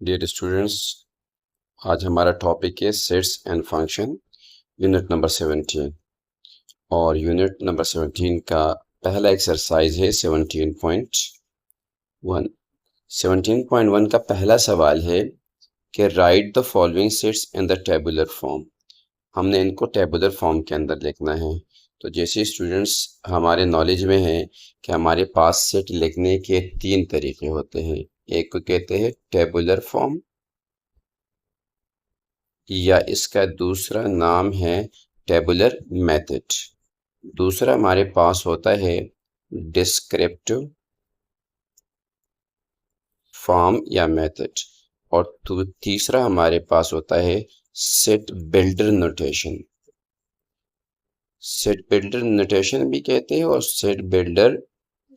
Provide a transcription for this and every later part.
Dear students, आज हमारा topic है sets and function, unit number 17। और यूनिट नंबर 17 का पहला एक्सरसाइज है 17.1। 17.1 का पहला सवाल है कि right the following sets in the tabular form. हमने इनको टेबुलर फॉर्म के अंदर लिखना है। तो जैसे स्टूडेंट्स हमारे नॉलेज में है कि हमारे पास सेट लिखने के 3 तरीके होते हैं। एक को कहते हैं टेबुलर फॉर्म, या इसका दूसरा नाम है टेबुलर मेथड। दूसरा हमारे पास होता है डिस्क्रिप्टिव फॉर्म या मेथड, और तीसरा हमारे पास होता है set builder notation. Set builder notation भी कहते हैं और सेट बिल्डर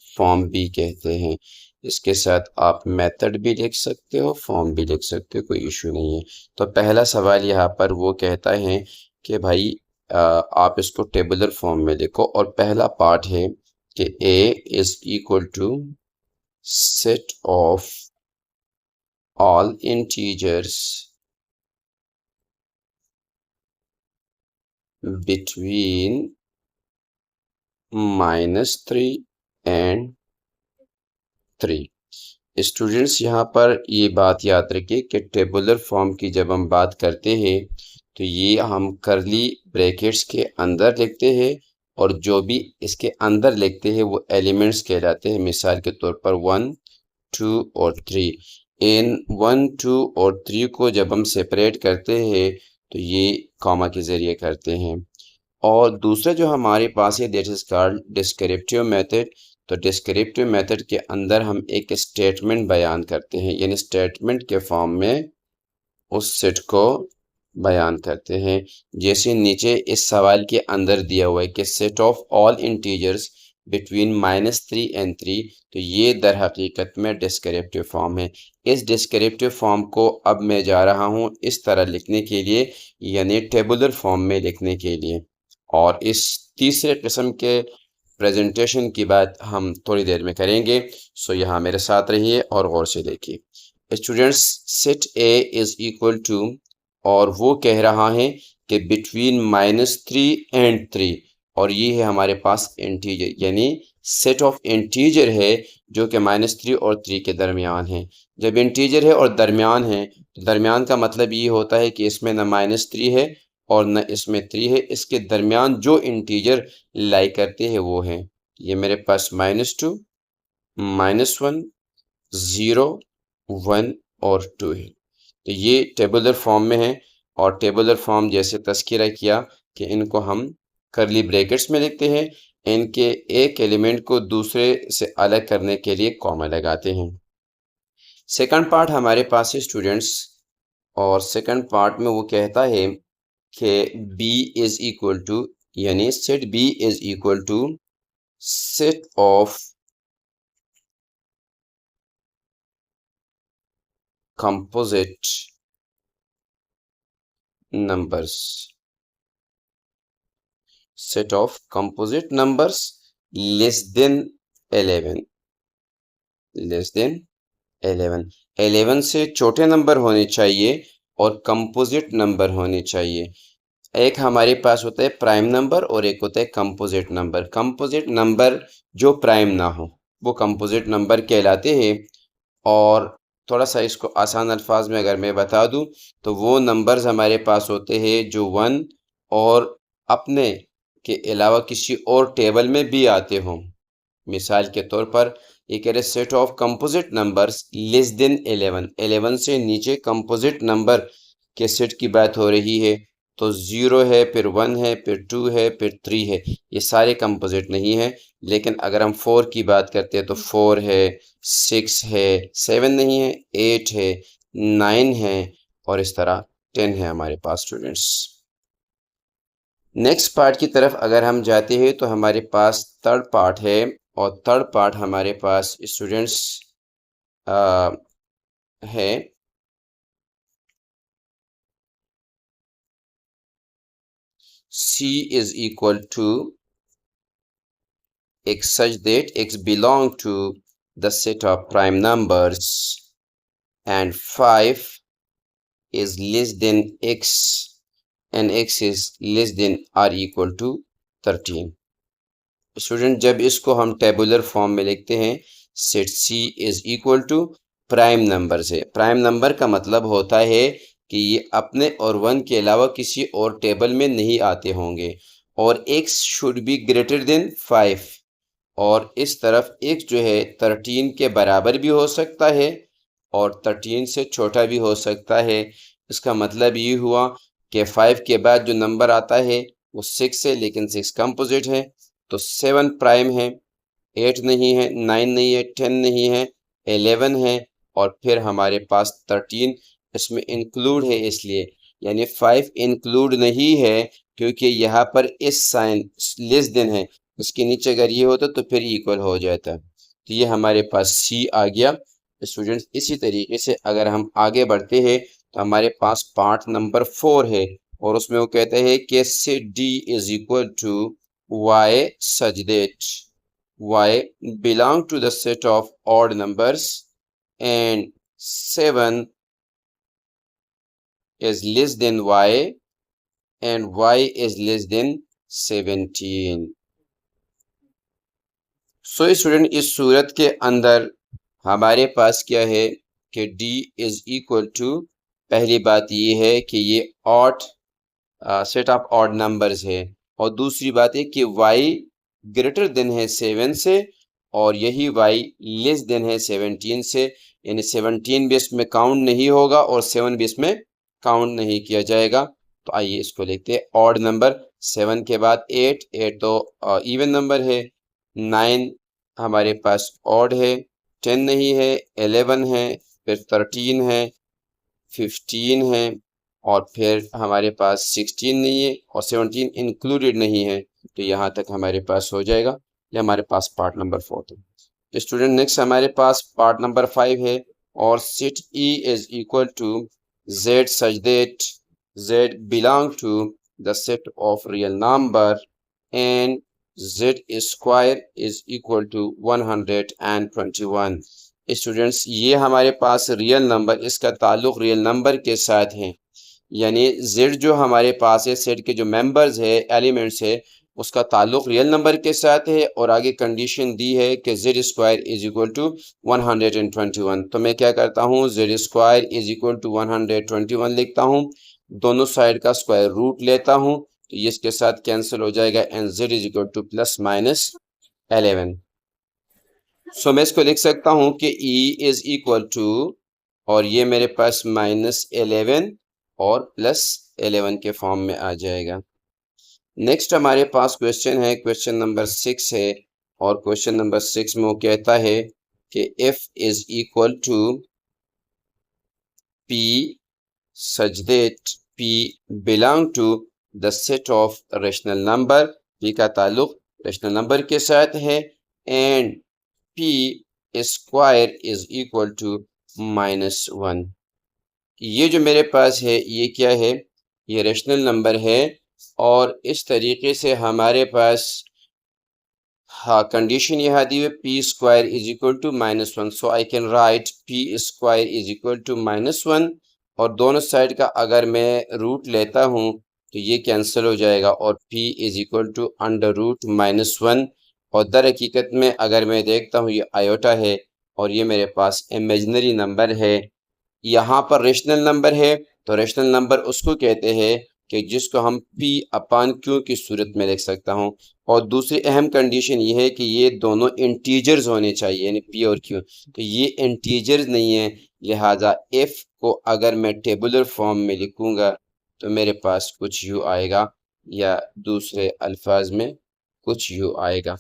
फॉर्म भी कहते हैं। इसके साथ आप मेथड भी लिख सकते हो, फॉर्म भी लिख सकते हो, कोई इशू नहीं है। तो पहला सवाल यहाँ पर वो कहता है कि भाई आप इसको टेबुलर फॉर्म में लिखो, और पहला पार्ट है कि a is equal to set of all integers between -3 and 3। Students यहाँ पर ये बात याद रखिए कि टेबुलर फॉर्म की जब हम बात करते हैं तो ये हम करली ब्रैकेट्स के अंदर लिखते हैं, और जो भी इसके अंदर लिखते हैं वो एलिमेंट्स कहलाते हैं। मिसाल के तौर पर 1, 2 और 3। इन 1, 2 और 3 को जब हम सेपरेट करते हैं तो ये कॉमा के ज़रिए करते हैं। और दूसरा जो हमारे पास है that is called descriptive method. तो डिस्क्रिप्टिव मेथड के अंदर हम एक स्टेटमेंट बयान करते हैं, यानी स्टेटमेंट के फॉर्म में उस सेट को बयान करते हैं। जैसे नीचे इस सवाल के अंदर दिया हुआ है कि set of all integers between -3 and 3, तो ये दर हकीकत में डिस्क्रिप्टिव फॉर्म है। इस डिस्क्रिप्टिव फॉर्म को अब मैं जा रहा हूँ इस तरह लिखने के लिए, यानी टेबुलर फॉर्म में लिखने के लिए। और इस तीसरे किस्म के प्रेजेंटेशन की बात हम थोड़ी देर में करेंगे। सो यहाँ मेरे साथ रहिए और गौर से देखिए। Students, set A is equal to, और वो कह रहा है कि बिटवीन -3 एंड 3, और ये है हमारे पास इंटीजर, यानी सेट ऑफ इंटीजर है जो कि -3 और 3 के दरमियान है। जब इंटीजर है और दरमियान है तो दरमियान का मतलब ये होता है कि इसमें न -3 है और न इसमें 3 है, इसके दरमियान जो इंटीजर लाई करते हैं वो हैं। ये मेरे पास -2, -1, 0, 1 और 2 है। तो ये टेबुलर फॉर्म में है, और टेबुलर फॉर्म जैसे तज़किरा किया कि इनको हम करली ब्रैकेट्स में लिखते हैं, इनके एक एलिमेंट को दूसरे से अलग करने के लिए कॉमा लगाते हैं। सेकंड पार्ट हमारे पास है स्टूडेंट्स, और सेकंड पार्ट में वो कहता है कि b इज इक्वल टू, यानी set b is equal to set of composite numbers. Set of composite numbers less than 11, less than 11। 11 से छोटे नंबर होने चाहिए और कंपोजिट नंबर होने चाहिए। एक हमारे पास होता है प्राइम नंबर और एक होता है कंपोजिट नंबर। कंपोजिट नंबर जो प्राइम ना हो वो कंपोजिट नंबर कहलाते हैं। और थोड़ा सा इसको आसान अल्फाज में अगर मैं बता दूं तो वो नंबर्स हमारे पास होते हैं जो 1 और अपने के अलावा किसी और टेबल में भी आते हों। मिसाल के तौर पर ये कह रहे set of composite numbers less than 11, 11 से नीचे कंपोजिट नंबर के सेट की बात हो रही है। तो 0 है, फिर 1 है, फिर 2 है, फिर 3 है, ये सारे कंपोजिट नहीं है। लेकिन अगर हम 4 की बात करते हैं तो 4 है, 6 है, 7 नहीं है, 8 है, 9 है, और इस तरह 10 है हमारे पास स्टूडेंट्स। नेक्स्ट पार्ट की तरफ अगर हम जाते हैं तो हमारे पास थर्ड पार्ट है, और थर्ड पार्ट हमारे पास स्टूडेंट्स है c is equal to x such that x belong to the set of prime numbers and 5 is less than x and x is less than or equal to 13। Student जब इसको हम tabular form में लिखते हैं, set C is equal to prime number से। Prime number का मतलब होता है कि ये अपने और 1 के अलावा किसी और टेबल में नहीं आते होंगे, और x should be greater than 5, और इस तरफ x जो है 13 के बराबर भी हो सकता है और 13 से छोटा भी हो सकता है। इसका मतलब ये हुआ कि 5 के बाद जो नंबर आता है वो 6 है, लेकिन 6 कंपोजिट है, तो 7 प्राइम है, 8 नहीं है, 9 नहीं है, 10 नहीं है, 11 है, और फिर हमारे पास 13 इसमें इंक्लूड है, इसलिए यानी 5 इंक्लूड नहीं है क्योंकि यहाँ पर इस साइन लेस देन है, उसके नीचे अगर ये होता तो फिर इक्वल हो जाता। तो ये हमारे पास सी आ गया। स्टूडेंट्स इसी तरीके से अगर हम आगे बढ़ते हैं तो हमारे पास पार्ट नंबर 4 है, और उसमें वो कहते हैं कि set D is equal to y such that y belong to the set of odd numbers and 7 is less than y and y is less than 17। So student इस सूरत के अंदर हमारे पास क्या है कि d इज इक्वल टू, पहली बात ये है कि ये odd set of odd numbers है, और दूसरी बात है कि y ग्रेटर देन है 7 से और यही y लेस देन है 17 से, यानी 17 भी इसमें काउंट नहीं होगा और 7 भी इसमें काउंट नहीं किया जाएगा। तो आइए इसको लिखते हैं। ऑड नंबर 7 के बाद 8, 8 तो इवन नंबर है, 9 हमारे पास ऑड है, 10 नहीं है, 11 है, फिर 13 है, 15 है, और फिर हमारे पास 16 नहीं है और 17 इंक्लूडेड नहीं है। तो यहाँ तक हमारे पास हो जाएगा। ये हमारे पास पार्ट नंबर 4 है। तो स्टूडेंट नेक्स्ट हमारे पास पार्ट नंबर 5 है, और set E is equal to Z such that Z belong to the set of real number and Z square is equal to 121। Students ये हमारे पास रियल नंबर, इसका ताल्लुक real number के साथ है, यानी z जो हमारे पास है, सेट के जो मेंबर्स है, एलिमेंट्स है, उसका ताल्लुक रियल नंबर के साथ है, और आगे कंडीशन दी है कि z square is equal to 121। तो मैं क्या करता हूँ, z square is equal to 121 लिखता हूँ, दोनों साइड का स्क्वायर रूट लेता हूँ, तो ये इसके साथ कैंसिल हो जाएगा, and z is equal two plus minus 11। सो मैं इसको लिख सकता हूँ कि e इज इक्वल टू, और ये मेरे पास -11 और +11 के फॉर्म में आ जाएगा। नेक्स्ट हमारे पास क्वेश्चन है, क्वेश्चन नंबर 6 है, और क्वेश्चन नंबर 6 में वो कहता है कि f is equal to p such that p belong to the set of rational number, p का ताल्लुक रेशनल नंबर के साथ है, and p square is equal to -1। ये जो मेरे पास है ये क्या है, ये रेशनल नंबर है, और इस तरीके से हमारे पास हाँ कंडीशन यहाँ दी हुई p square is equal to -1। So I can write p square is equal to -1, और दोनों साइड का अगर मैं रूट लेता हूँ तो ये कैंसिल हो जाएगा, और p is equal to under root -1, और दर हकीकत में अगर मैं देखता हूँ ये आयोटा है और ये मेरे पास इमेजिनरी नंबर है। यहाँ पर रेशनल नंबर है, तो रेशनल नंबर उसको कहते हैं कि जिसको हम p अपान q की सूरत में लिख सकता हूँ, और दूसरी अहम कंडीशन ये है कि ये दोनों इंटीजर्स होने चाहिए, यानी p और q, तो ये इंटीजर्स नहीं है, लिहाजा f को अगर मैं टेबुलर फॉर्म में लिखूँगा तो मेरे पास कुछ u आएगा, या दूसरे अल्फाज में कुछ u आएगा।